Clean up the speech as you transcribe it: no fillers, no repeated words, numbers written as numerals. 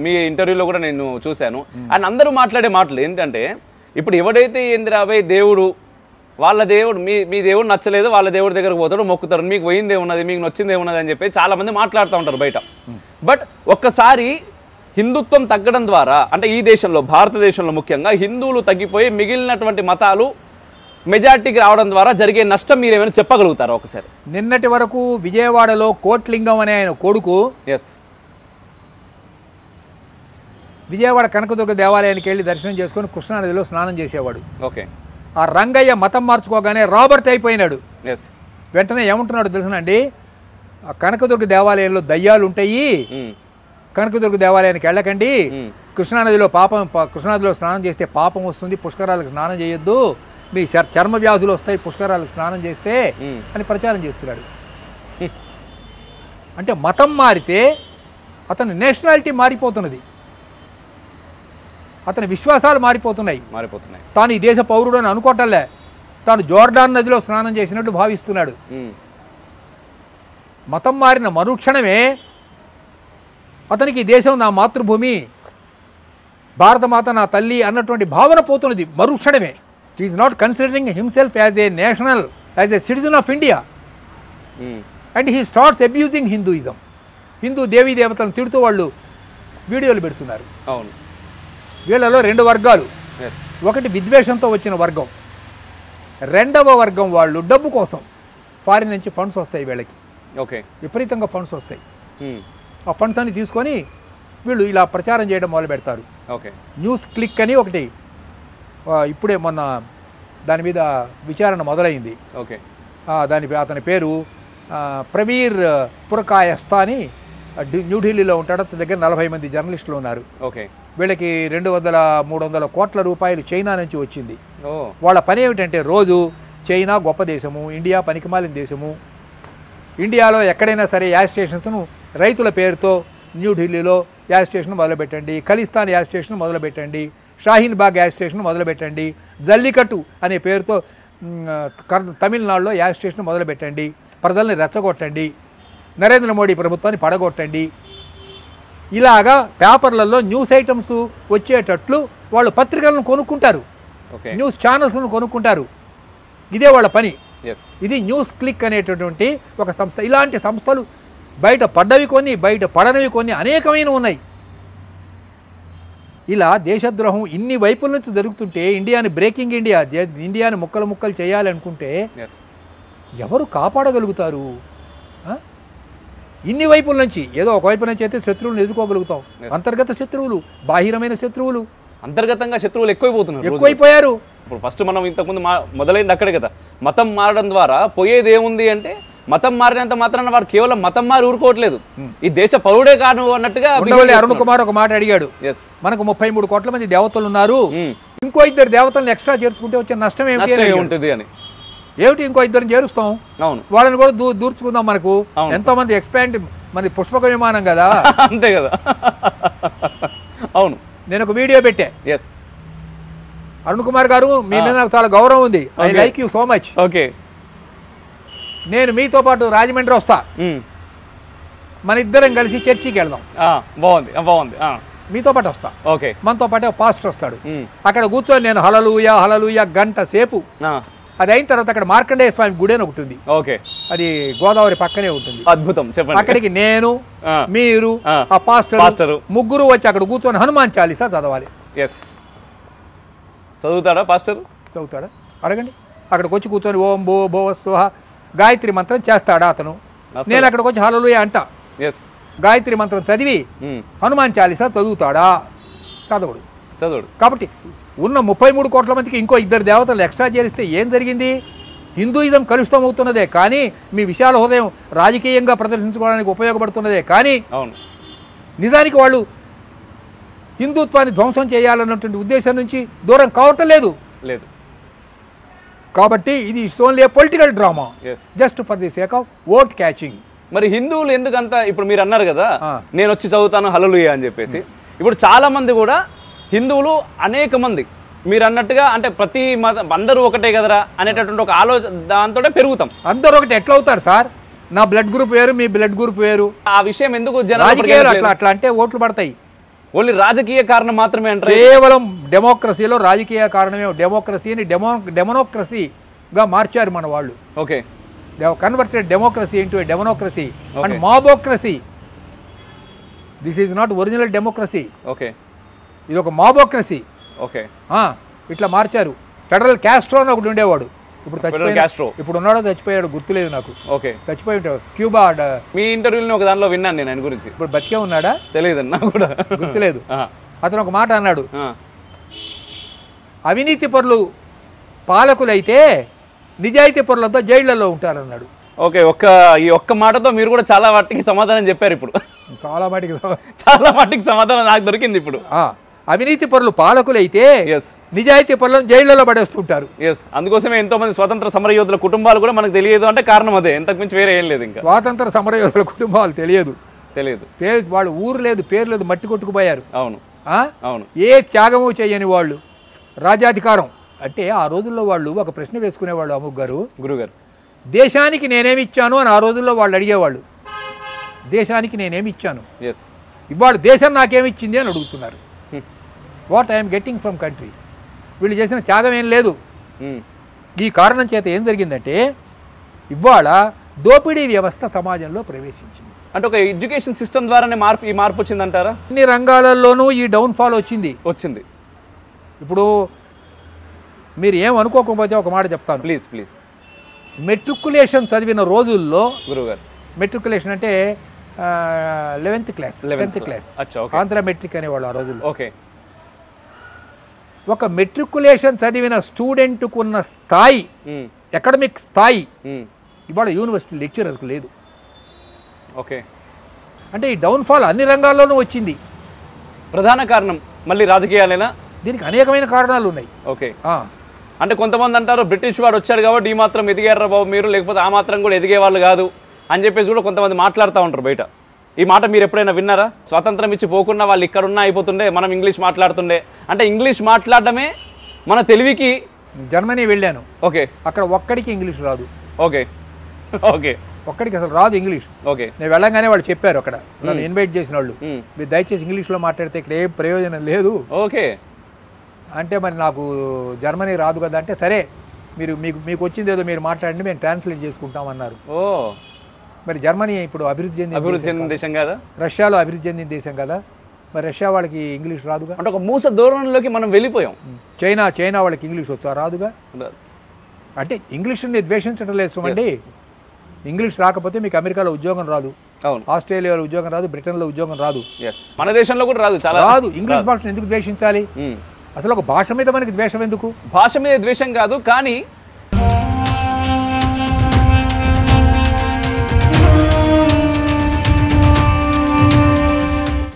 మీ ఇంటర్వ్యూలో కూడా నేను చూశాను. అండ్ అందరూ మాట్లాడే మాటలు ఏంటంటే ఇప్పుడు ఎవడైతే ఏందిరాబోయ్ దేవుడు వాళ్ళ దేవుడు మీ దేవుడు నచ్చలేదు వాళ్ళ దేవుడి దగ్గరకు పోతాడు మొక్కుతారు, మీకు పోయింది ఏమున్నది మీకు నచ్చింది ఏమున్నది అని చెప్పి చాలామంది మాట్లాడుతూ ఉంటారు బయట. బట్ ఒక్కసారి హిందుత్వం తగ్గడం ద్వారా అంటే ఈ దేశంలో భారతదేశంలో ముఖ్యంగా హిందువులు తగ్గిపోయి మిగిలినటువంటి మతాలు మెజార్టీకి రావడం ద్వారా జరిగే నష్టం మీరు ఏమైనా చెప్పగలుగుతారా ఒకసారి? నిన్నటి వరకు విజయవాడలో కోట్లింగం అనే ఆయన కొడుకు విజయవాడ కనకదుర్గ దేవాలయానికి వెళ్ళి దర్శనం చేసుకొని కృష్ణానదిలో స్నానం చేసేవాడు. ఓకే. ఆ రంగయ్య మతం మార్చుకోగానే రాబర్ట్ అయిపోయినాడు. వెంటనే ఏమంటున్నాడు తెలుసునండి, ఆ కనకదుర్గ దేవాలయంలో దయ్యాలు ఉంటాయి, కనకదుర్గ దేవాలయానికి వెళ్ళకండి, కృష్ణానదిలో స్నానం చేస్తే పాపం వస్తుంది, పుష్కరాలకు స్నానం చేయొద్దు, మీ చర్మ వ్యాధులు వస్తాయి పుష్కరాలకు స్నానం చేస్తే అని ప్రచారం చేస్తున్నాడు. అంటే మతం మారితే అతని నేషనాలిటీ మారిపోతున్నది, అతని విశ్వాసాలు మారిపోతున్నాయి. తాను ఈ దేశ పౌరుడు అని అనుకోవటంలే, తాను జోర్డాన్ నదిలో స్నానం చేసినట్టు భావిస్తున్నాడు. మతం మారిన మరుక్షణమే అతనికి ఈ దేశం నా మాతృభూమి, భారతమాత నా తల్లి అన్నటువంటి భావన పోతున్నది మరుక్షణమే. Is not considering himself as a national, as a citizen of India, and he starts abusing Hinduism. Hindu దేవీ దేవతలను తిడుతూ వాళ్ళు వీడియోలు పెడుతున్నారు. అవును. వీళ్ళలో రెండు వర్గాలు, ఒకటి విద్వేషంతో వచ్చిన వర్గం, రెండవ వర్గం వాళ్ళు డబ్బు కోసం. ఫారిన్ నుంచి ఫండ్స్ వస్తాయి వీళ్ళకి, ఓకే, విపరీతంగా ఫండ్స్ వస్తాయి. ఆ ఫండ్స్ అన్ని తీసుకొని వీళ్ళు ఇలా ప్రచారం చేయడం మొదలు పెడతారు. ఓకే. న్యూస్ క్లిక్ అని ఒకటి ఇప్పుడే మొన్న దాని మీద విచారణ మొదలైంది. ఓకే. అతని పేరు ప్రవీర్ పురకాయస్తా అని న్యూఢిల్లీలో ఉంటాడు. అతని దగ్గర 40 మంది జర్నలిస్టులు ఉన్నారు. ఓకే. వీళ్ళకి 200-300 కోట్ల రూపాయలు చైనా నుంచి వచ్చింది. వాళ్ళ పని ఏమిటంటే రోజు చైనా గొప్ప దేశము, ఇండియా పనికిమాలిన దేశము, ఇండియాలో ఎక్కడైనా సరే యాజ్ స్టేషన్స్ను రైతుల పేరుతో న్యూఢిల్లీలో యాజ్ స్టేషన్ మొదలుపెట్టండి, ఖలిస్తాన్ యాజ్ స్టేషన్ మొదలుపెట్టండి, షాహీన్ బాగ్ యాజ్ స్టేషన్ మొదలుపెట్టండి, జల్లికట్టు అనే పేరుతో తమిళనాడులో యాజ్ స్టేషన్ మొదలుపెట్టండి, ప్రజల్ని రెచ్చగొట్టండి, నరేంద్ర మోడీ ప్రభుత్వాన్ని పడగొట్టండి. ఇలాగా పేపర్లలో న్యూస్ ఐటమ్స్ వచ్చేటట్లు వాళ్ళు పత్రికలను కొనుక్కుంటారు, న్యూస్ ఛానల్స్ను కొనుక్కుంటారు. ఇదే వాళ్ళ పని. ఇది న్యూస్ క్లిక్ అనేటటువంటి ఒక సంస్థ. ఇలాంటి సంస్థలు బయట పడ్డవి కొన్ని, బయట పడనవి కొన్ని అనేకమైన ఉన్నాయి. ఇలా దేశద్రోహం ఇన్ని వైపుల నుంచి జరుగుతుంటే ఇండియాని బ్రేకింగ్ ఇండియాని ముక్కలు ముక్కలు చేయాలనుకుంటే ఎవరు కాపాడగలుగుతారు? ఇన్ని వైపుల నుంచి ఏదో ఒకవైపు నుంచి అయితే శత్రువులను ఎదుర్కోగలుగుతాం. అంతర్గత శత్రువులు, బాహిరమైన శత్రువులు, అంతర్గతంగా శత్రువులు ఎక్కువైపోయారు. ఇప్పుడు ఫస్ట్ మనం ఇంతకుముందు మొదలైంది అక్కడే కదా, మతం మారడం ద్వారా పోయేది ఏముంది అంటే మతం మారినంత మాత్రాన వాడు కేవలం మతం మారి ఊరుకోవట్లేదు, ఈ దేశ పౌరుడే కాను అన్నట్టుగా. అరుణ్ కుమార్ ఒక మాట అడిగాడు, మనకు 33 కోట్ల మంది దేవతలు ఉన్నారు, ఇంకో 2 దేవతలను ఎక్స్ట్రా చేర్చుకుంటే వచ్చే నష్టం ఏమిటి అని. ఏమిటి, ఇంకో 2 చేరుస్తాం, వాళ్ళని కూడా దూర్చుకుందాం. మనకు ఎంతో మంది ఎక్స్పాండ్, మన పుష్పక విమానం కదా, అంతే కదా. అవును. నేను ఒక వీడియో పెట్టా, అరుణ్ కుమార్ గారు మీ మీద నాకు చాలా గౌరవం ఉంది, I like you so much. Okay. నేను మీతో పాటు రాజమండ్రి వస్తా, మన ఇద్దరం కలిసి చర్చికి వెళ్దాం. బాగుంది, బాగుంది. మీతో పాటు వస్తా. ఓకే. మనతో పాటు పాస్టర్ వస్తాడు. అక్కడ కూర్చొని నేను హల్లెలూయా హల్లెలూయా గంట సేపు, అది అయిన తర్వాత అక్కడ మార్కండేయ స్వామి గుడి అని ఒకటి ఉంది. ఓకే. అది గోదావరి పక్కనే ఉంటుంది. అద్భుతం. చెప్పండి. అక్కడికి నేను, మీరు, ఆ పాస్టర్ ముగ్గురు వచ్చి అక్కడ కూర్చొని హనుమాన్ చాలీసా చదవాలి. చదువుతాడా పాస్టర్? చదువుతాడా అడగండి. అక్కడికి వచ్చి కూర్చొని ఓం భో భో స్వహ గాయత్రి మంత్రం చేస్తాడా అతను. నేను అక్కడికి వచ్చి హల్లెలూయా అంట, గాయత్రి మంత్రం చదివి హనుమాన్ చాలీసా చదువుతాడా? చదవడు. కాబట్టి ఉన్న 33 కోట్ల మందికి ఇంకో 2 దేవతలు ఎక్స్ట్రా చేరిస్తే ఏం జరిగింది? హిందూయిజం కలుషితం అవుతున్నదే కానీ, మీ విశాల హృదయం రాజకీయంగా ప్రదర్శించుకోవడానికి ఉపయోగపడుతున్నదే కానీ నిజానికి వాళ్ళు హిందుత్వాన్ని ధ్వంసం చేయాలన్నటువంటి ఉద్దేశం నుంచి దూరం కావటం లేదు. కాబట్టి ఇది it's only A political drama, just for the sake of vote catching. మరి హిందువులు ఎందుకంతా, ఇప్పుడు మీరు అన్నారు కదా నేను వచ్చి చదువుతాను హల్లెలూయా అని చెప్పేసి, ఇప్పుడు చాలా మంది కూడా హిందువులు అనేక మంది మీరు అన్నట్టుగా అంటే ప్రతి మతం అందరూ ఒకటే కదరా అనేటటువంటి ఒక ఆలోచన దాంతో పెరుగుతాం. అందరూ ఒకటి ఎట్లా అవుతారు సార్? నా బ్లడ్ గ్రూప్ వేరు, మీ బ్లడ్ గ్రూప్ వేరు. ఆ విషయం ఎందుకు రాజకీయాలు అట్లా అంటే ఓట్లు పడతాయి. ఓన్లీ రాజకీయ కారణం మాత్రమే అంటారు. కేవలం డెమోక్రసీలో రాజకీయ కారణమే. డెమోక్రసీని డెమోక్రసీగా మార్చారు మన వాళ్ళు. Okay, converted democracy into democracy and mobocracy. This is not original democracy. Okay, ఇది ఒక మాబోక్రసీ. ఓకే, ఇట్లా మార్చారు. ఫెడరల్ క్యాస్ట్రో అని ఒకటి ఉండేవాడు, ఇప్పుడు చచ్చిపోయాడు. క్యాస్ట్రో ఇప్పుడు ఉన్నాడో చచ్చిపోయాడు గుర్తులేదు నాకు. ఓకే, చచ్చిపోయి ఉంటాడు. క్యూబా మీ ఇంటర్వ్యూలో ఒక దానిలో విన్నాను నేను ఆయన గురించి. ఇప్పుడు బతికే ఉన్నాడా తెలియదు నాకు కూడా, గుర్తులేదు. అతను ఒక మాట అన్నాడు, అవినీతి పరులు పాలకులైతే నిజాయితీ పరులంతా జైళ్లలో ఉంటారన్నాడు. ఓకే, ఈ ఒక్క మాటతో మీరు కూడా చాలా వాటికి సమాధానం చెప్పారు. ఇప్పుడు చాలా మట్టికి సమాధానం నాకు దొరికింది ఇప్పుడు. అవినీతి పరులు పాలకులైతే నిజాయితీ పరులను జైళ్లలో పడేస్తుంటారు. అందుకోసమే ఎంతో మంది స్వాతంత్ర సమరయోధుల కుటుంబాలు కూడా మనకు తెలియదు అంటే కారణం అదే, ఎంతకు మించి వేరే ఏం లేదు. ఇంకా స్వాతంత్ర సమరయోధుల కుటుంబాలు తెలియదు. పేరు వాళ్ళు ఊరు లేదు, పేరు లేదు, మట్టి కొట్టుకుపోయారు. అవును, అవును. ఏ త్యాగము చేయని వాళ్ళు. రాజ్యాధికారం అంటే ఆ రోజుల్లో వాళ్ళు ఒక ప్రశ్న వేసుకునేవాళ్ళు. అముక్ గారు, గురుగారు, దేశానికి నేనేమి ఇచ్చాను అని ఆ రోజుల్లో వాళ్ళు అడిగేవాళ్ళు. దేశానికి నేనేమి ఇచ్చాను, ఇవాళ దేశం నాకేమి ఇచ్చింది అని అడుగుతున్నారు. What I'm getting from country. వీళ్ళు చేసిన త్యాగం ఏం లేదు. ఈ కారణం చేత ఏం జరిగిందంటే ఇవాళ దోపిడీ వ్యవస్థ సమాజంలో ప్రవేశించింది. అంటే ఒక ఎడ్యుకేషన్ సిస్టమ్ ద్వారానే ఈ మార్పు వచ్చిందంటారా? అన్ని రంగాలలోనూ ఈ డౌన్ఫాల్ వచ్చింది. ఇప్పుడు మీరు ఏం అనుకోకపోతే ఒక మాట చెప్తాను. ప్లీజ్. మెట్రికులేషన్ చదివిన రోజుల్లో, గురుగారు, మెట్రికులేషన్ అంటే 11th class, 10th class, Andhra metric అనేవాళ్ళు ఆ రోజుల్లో. ఓకే, ఒక మెట్రికులేషన్ చదివిన స్టూడెంట్కు ఉన్న స్థాయి, అకాడమిక్ స్థాయి ఇవాళ యూనివర్సిటీ లెక్చరర్కు లేదు. ఓకే, అంటే ఈ డౌన్ఫాల్ అన్ని రంగాల్లోనూ వచ్చింది. ప్రధాన కారణం మళ్ళీ రాజకీయాలేనా? దీనికి అనేకమైన కారణాలు ఉన్నాయి. ఓకే, అంటే కొంతమంది అంటారు బ్రిటిష్ వాడు వచ్చాడు కాబట్టి ఈ మాత్రం ఎదిగారా బాబు మీరు, లేకపోతే ఆ మాత్రం కూడా ఎదిగే వాళ్ళు కాదు అని చెప్పేసి కూడా కొంతమంది మాట్లాడుతూ ఉంటారు బయట. ఈ మాట మీరు ఎప్పుడైనా విన్నారా? స్వాతంత్రం ఇచ్చి పోకుండా వాళ్ళు ఇక్కడ ఉన్నా అయిపోతుండే, మనం ఇంగ్లీష్ మాట్లాడుతుండే. అంటే ఇంగ్లీష్ మాట్లాడడమే మన తెలివికి. జర్మనీ వెళ్ళాను. ఓకే, అక్కడ ఒక్కడికి ఇంగ్లీష్ రాదు. ఓకే, ఒక్కడికి అసలు రాదు ఇంగ్లీష్. ఓకే, నేను వెళ్ళంగానే వాళ్ళు చెప్పారు అక్కడ, నన్ను ఇన్వైట్ చేసిన వాళ్ళు, మీరు దయచేసి ఇంగ్లీష్లో మాట్లాడితే ఇక్కడ ఏం ప్రయోజనం లేదు. ఓకే, అంటే మరి నాకు జర్మనీ రాదు కదా అంటే, సరే మీకు వచ్చింది ఏదో మీరు మాట్లాడండి, మేము ట్రాన్స్లేట్ చేసుకుంటామన్నారు. మరి జర్మనీ ఇప్పుడు అభివృద్ధి చెందిన దేశం కదా, రష్యాలో అభివృద్ధి చెందిన దేశం కదా, మరి రష్యా వాళ్ళకి ఇంగ్లీష్ రాదుగా. అంటే ఒక మూస ధోరణిలోకి మనం వెళ్ళిపోయాం. చైనా వాళ్ళకి ఇంగ్లీష్ వచ్చా? రాదుగా. అంటే ఇంగ్లీష్ని ద్వేషించడం లేదు సుమండి. ఇంగ్లీష్ రాకపోతే మీకు అమెరికాలో ఉద్యోగం రాదు, ఆస్ట్రేలియాలో ఉద్యోగం రాదు, బ్రిటన్లో ఉద్యోగం రాదు, మన దేశంలో కూడా రాదు. చాలా రాదు. ఇంగ్లీష్ భాషను ఎందుకు ద్వేషించాలి? అసలు ఒక భాష మీద మనకి ద్వేషం ఎందుకు? భాష మీద ద్వేషం కాదు, కానీ